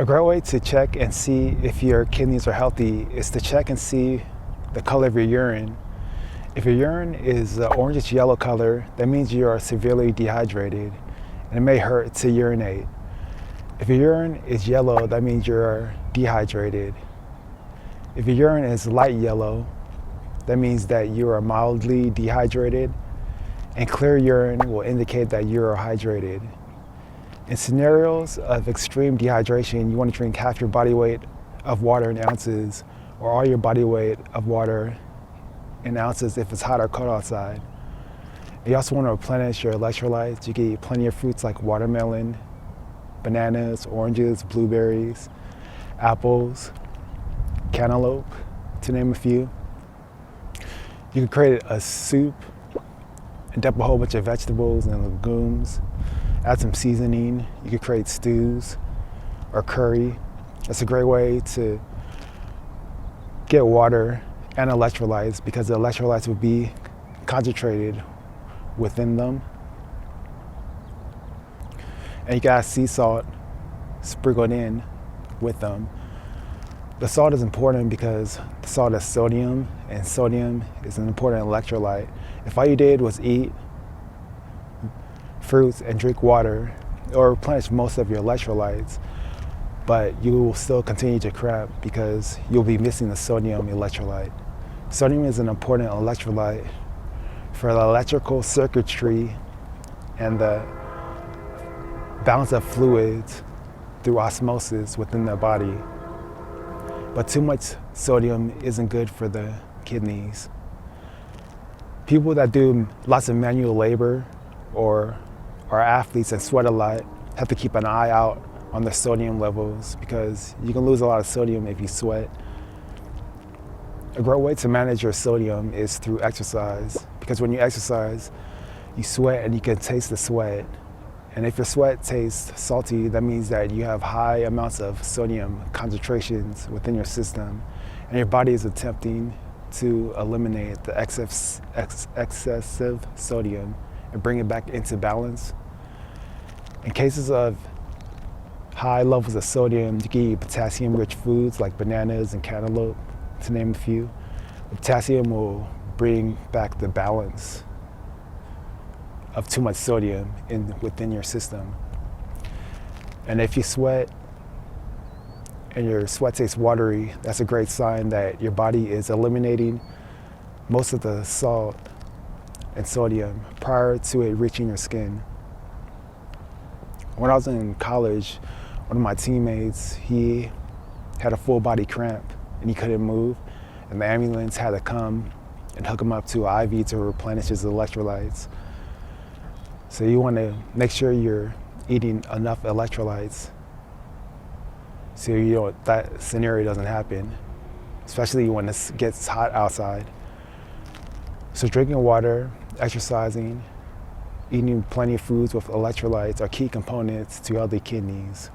A great way to check and see if your kidneys are healthy is to check and see the color of your urine. If your urine is orangish yellow color, that means you are severely dehydrated and it may hurt to urinate. If your urine is yellow, that means you're dehydrated. If your urine is light yellow, that means that you are mildly dehydrated, and clear urine will indicate that you are hydrated. In scenarios of extreme dehydration, you want to drink half your body weight of water in ounces, or all your body weight of water in ounces if it's hot or cold outside. You also want to replenish your electrolytes. You can eat plenty of fruits like watermelon, bananas, oranges, blueberries, apples, cantaloupe, to name a few. You can create a soup and dump a whole bunch of vegetables and legumes. Add some seasoning. You could create stews or curry. That's a great way to get water and electrolytes because the electrolytes will be concentrated within them. And you got sea salt sprinkled in with them. The salt is important because the salt has sodium, and sodium is an important electrolyte. If all you did was eat fruits and drink water, or replenish most of your electrolytes, but you will still continue to cramp because you'll be missing the sodium electrolyte. Sodium is an important electrolyte for the electrical circuitry and the balance of fluids through osmosis within the body. But too much sodium isn't good for the kidneys. People that do lots of manual labor or are athletes and sweat a lot have to keep an eye out on the sodium levels because you can lose a lot of sodium if you sweat. A great way to manage your sodium is through exercise, because when you exercise, you sweat and you can taste the sweat. And if your sweat tastes salty, that means that you have high amounts of sodium concentrations within your system, and your body is attempting to eliminate the excessive sodium and bring it back into balance. In cases of high levels of sodium, you can eat potassium-rich foods like bananas and cantaloupe, to name a few. Potassium will bring back the balance of too much sodium within your system. And if you sweat and your sweat tastes watery, that's a great sign that your body is eliminating most of the salt and sodium prior to it reaching your skin. When I was in college, one of my teammates, he had a full body cramp and he couldn't move, and the ambulance had to come and hook him up to an IV to replenish his electrolytes. So you want to make sure you're eating enough electrolytes so that scenario doesn't happen, especially when it gets hot outside. So drinking water, exercising, eating plenty of foods with electrolytes are key components to healthy kidneys.